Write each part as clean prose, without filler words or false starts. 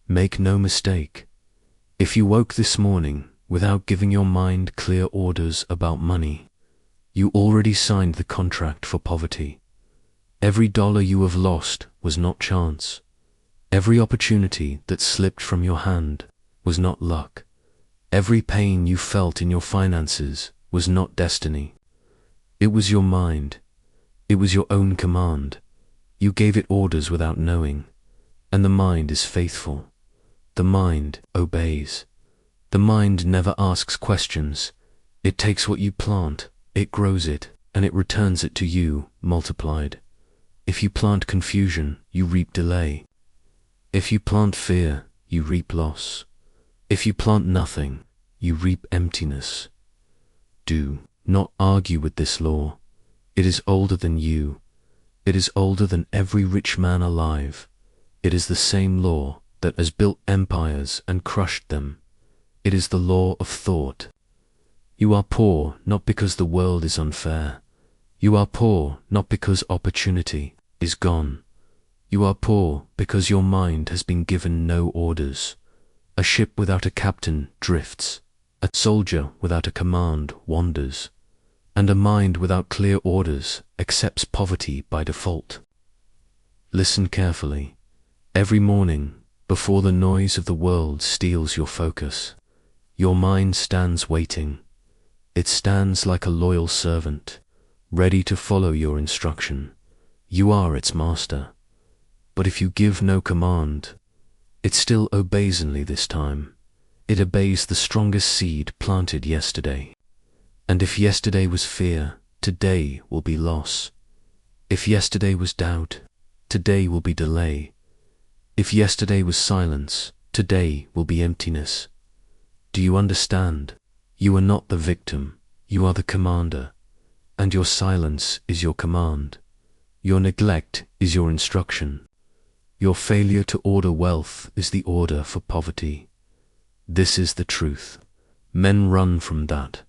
Make no mistake. If you woke this morning without giving your mind clear orders about money, you already signed the contract for poverty. Every dollar you have lost was not chance. Every opportunity that slipped from your hand was not luck. Every pain you felt in your finances was not destiny. It was your mind. It was your own command. You gave it orders without knowing. And the mind is faithful. The mind obeys. The mind never asks questions. It takes what you plant, it grows it, and it returns it to you, multiplied. If you plant confusion, you reap delay. If you plant fear, you reap loss. If you plant nothing, you reap emptiness. Do not argue with this law. It is older than you. It is older than every rich man alive. It is the same law that has built empires and crushed them. It is the law of thought. You are poor not because the world is unfair. You are poor not because opportunity is gone. You are poor because your mind has been given no orders. A ship without a captain drifts. A soldier without a command wanders. And a mind without clear orders accepts poverty by default. Listen carefully. Every morning, before the noise of the world steals your focus, your mind stands waiting. It stands like a loyal servant, ready to follow your instruction. You are its master. But if you give no command, it still obeys only this time. It obeys the strongest seed planted yesterday. And if yesterday was fear, today will be loss. If yesterday was doubt, today will be delay. If yesterday was silence, today will be emptiness. Do you understand? You are not the victim, you are the commander, and your silence is your command. Your neglect is your instruction. Your failure to order wealth is the order for poverty. This is the truth. Men run from that.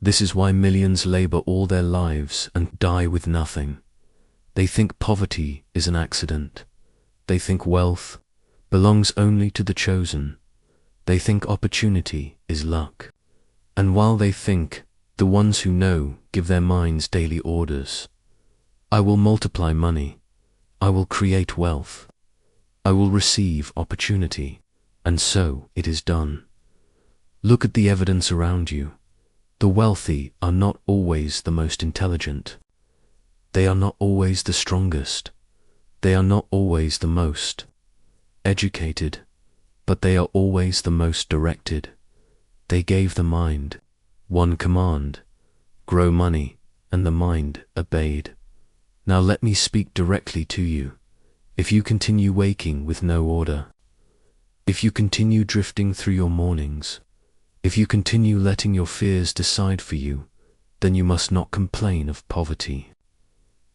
This is why millions labor all their lives and die with nothing. They think poverty is an accident. They think wealth belongs only to the chosen. They think opportunity is luck. And while they think, the ones who know give their minds daily orders. I will multiply money. I will create wealth. I will receive opportunity. And so it is done. Look at the evidence around you. The wealthy are not always the most intelligent. They are not always the strongest. They are not always the most educated, but they are always the most directed. They gave the mind one command: grow money, and the mind obeyed. Now let me speak directly to you. If you continue waking with no order, if you continue drifting through your mornings, if you continue letting your fears decide for you, then you must not complain of poverty.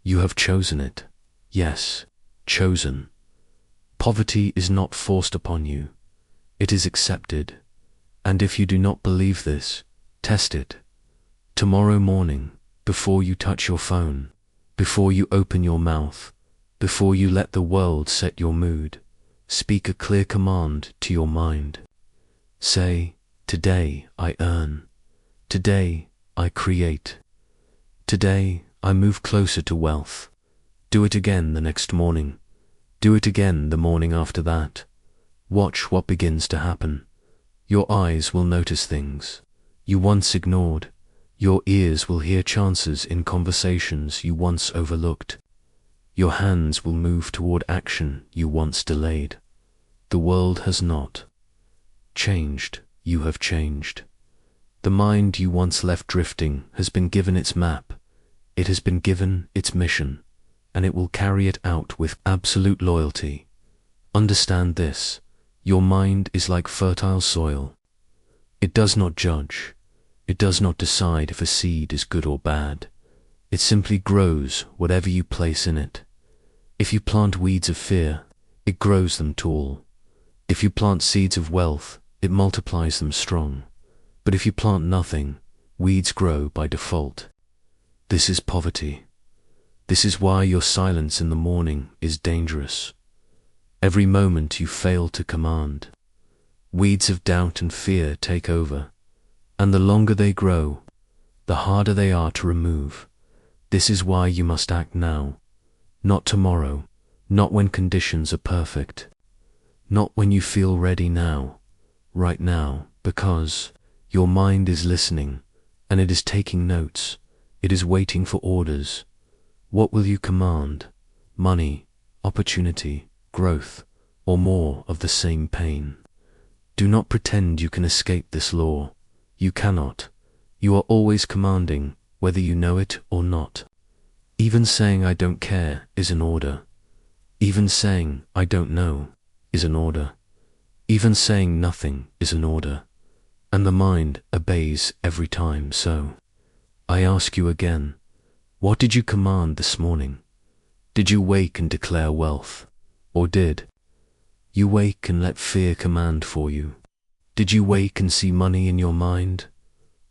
You have chosen it. Yes, chosen. Poverty is not forced upon you. It is accepted. And if you do not believe this, test it. Tomorrow morning, before you touch your phone, before you open your mouth, before you let the world set your mood, speak a clear command to your mind. Say, today I earn. Today I create. Today I move closer to wealth. Do it again the next morning. Do it again the morning after that. Watch what begins to happen. Your eyes will notice things you once ignored. Your ears will hear chances in conversations you once overlooked. Your hands will move toward action you once delayed. The world has not changed. You have changed. The mind you once left drifting has been given its map. It has been given its mission, and it will carry it out with absolute loyalty. Understand this. Your mind is like fertile soil. It does not judge. It does not decide if a seed is good or bad. It simply grows whatever you place in it. If you plant weeds of fear, it grows them tall. If you plant seeds of wealth, it multiplies them strong. But if you plant nothing, weeds grow by default. This is poverty. This is why your silence in the morning is dangerous. Every moment you fail to command, weeds of doubt and fear take over, and the longer they grow, the harder they are to remove. This is why you must act now, not tomorrow, not when conditions are perfect, not when you feel ready now, right now, because your mind is listening, and it is taking notes, it is waiting for orders. What will you command? Money, opportunity, growth, or more of the same pain? Do not pretend you can escape this law. You cannot. You are always commanding, whether you know it or not. Even saying I don't care is an order. Even saying I don't know is an order. Even saying nothing is an order. And the mind obeys every time. So, I ask you again, what did you command this morning? Did you wake and declare wealth? Or did you wake and let fear command for you? Did you wake and see money in your mind?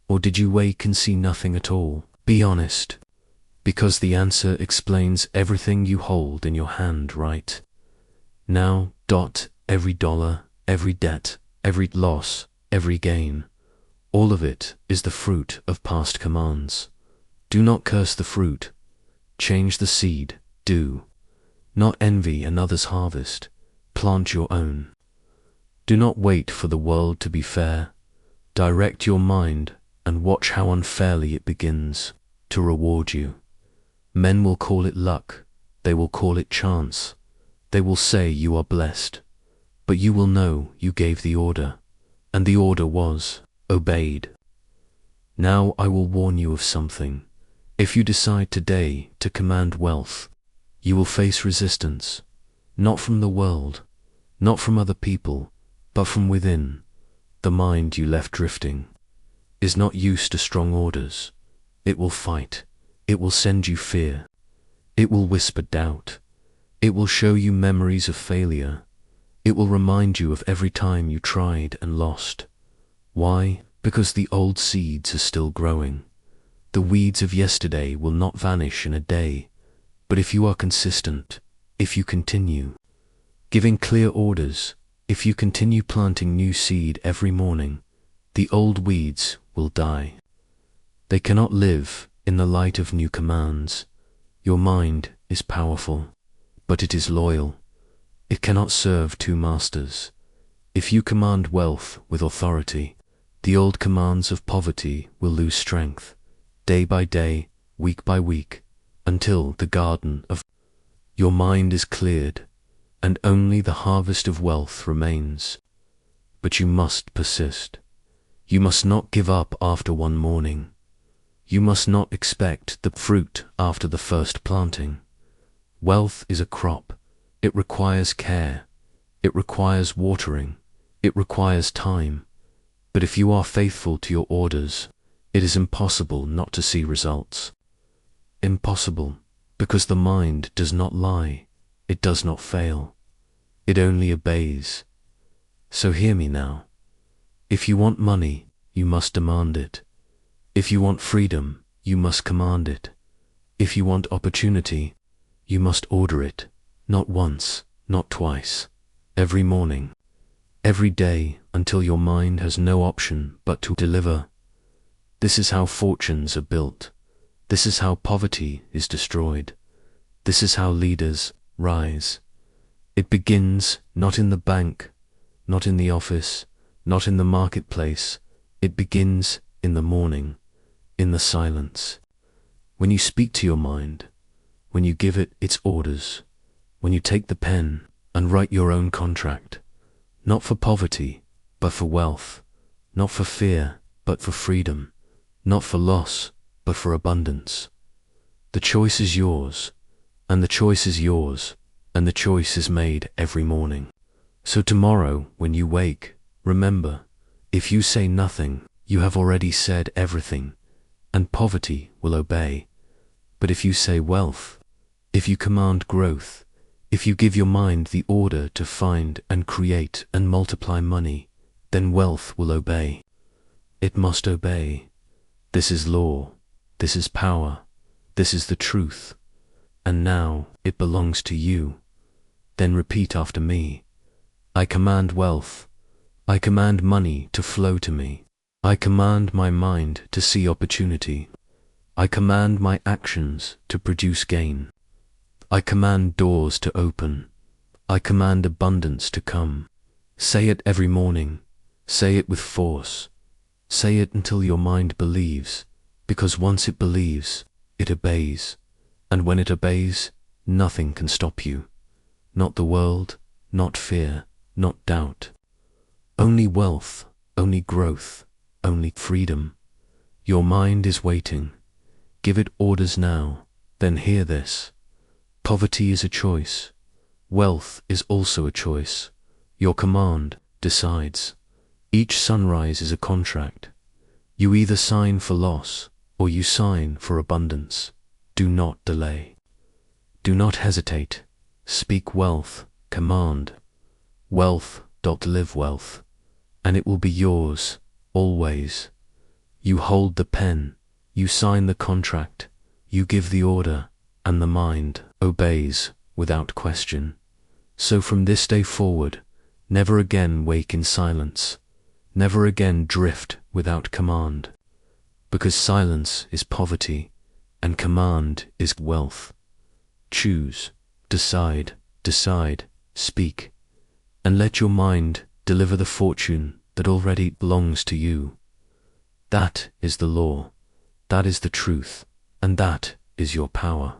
Or did you wake and see nothing at all? Be honest, because the answer explains everything you hold in your hand right now. Every dollar, every debt, every loss, every gain, all of it is the fruit of past commands. Do not curse the fruit. Change the seed. Do not envy another's harvest. Plant your own. Do not wait for the world to be fair. Direct your mind and watch how unfairly it begins to reward you. Men will call it luck. They will call it chance. They will say you are blessed. But you will know you gave the order, and the order was obeyed. Now I will warn you of something. If you decide today to command wealth, you will face resistance, not from the world, not from other people, but from within. The mind you left drifting is not used to strong orders. It will fight. It will send you fear. It will whisper doubt. It will show you memories of failure. It will remind you of every time you tried and lost. Why? Because the old seeds are still growing. The weeds of yesterday will not vanish in a day. But if you are consistent, if you continue giving clear orders, if you continue planting new seed every morning, the old weeds will die. They cannot live in the light of new commands. Your mind is powerful, but it is loyal. It cannot serve two masters. If you command wealth with authority, the old commands of poverty will lose strength, day by day, week by week, until the garden of your mind is cleared, and only the harvest of wealth remains. But you must persist. You must not give up after one morning. You must not expect the fruit after the first planting. Wealth is a crop. It requires care. It requires watering. It requires time. But if you are faithful to your orders, it is impossible not to see results. Impossible, because the mind does not lie. It does not fail. It only obeys. So hear me now. If you want money, you must demand it. If you want freedom, you must command it. If you want opportunity, you must order it. Not once, not twice. Every morning. Every day, until your mind has no option but to deliver. This is how fortunes are built. This is how poverty is destroyed. This is how leaders rise. It begins not in the bank, not in the office, not in the marketplace. It begins in the morning, in the silence. When you speak to your mind, when you give it its orders, when you take the pen and write your own contract, not for poverty, but for wealth, not for fear, but for freedom, not for loss, but for abundance. The choice is yours, and the choice is yours, and the choice is made every morning. So tomorrow, when you wake, remember, if you say nothing, you have already said everything, and poverty will obey. But if you say wealth, if you command growth, if you give your mind the order to find and create and multiply money, then wealth will obey. It must obey. This is law. This is power. This is the truth. And now it belongs to you. Then repeat after me. I command wealth. I command money to flow to me. I command my mind to see opportunity. I command my actions to produce gain. I command doors to open. I command abundance to come. Say it every morning. Say it with force. Say it until your mind believes, because once it believes, it obeys. And when it obeys, nothing can stop you. Not the world, not fear, not doubt. Only wealth, only growth, only freedom. Your mind is waiting. Give it orders now, then hear this. Poverty is a choice. Wealth is also a choice. Your command decides. Each sunrise is a contract. You either sign for loss or you sign for abundance. Do not delay. Do not hesitate. Speak wealth, command. Wealth. Live wealth, and it will be yours, always. You hold the pen, you sign the contract, you give the order, and the mind obeys without question. So from this day forward, never again wake in silence, never again drift without command, because silence is poverty, and command is wealth. Choose, decide, speak, and let your mind deliver the fortune that already belongs to you. That is the law, that is the truth, and that is your power.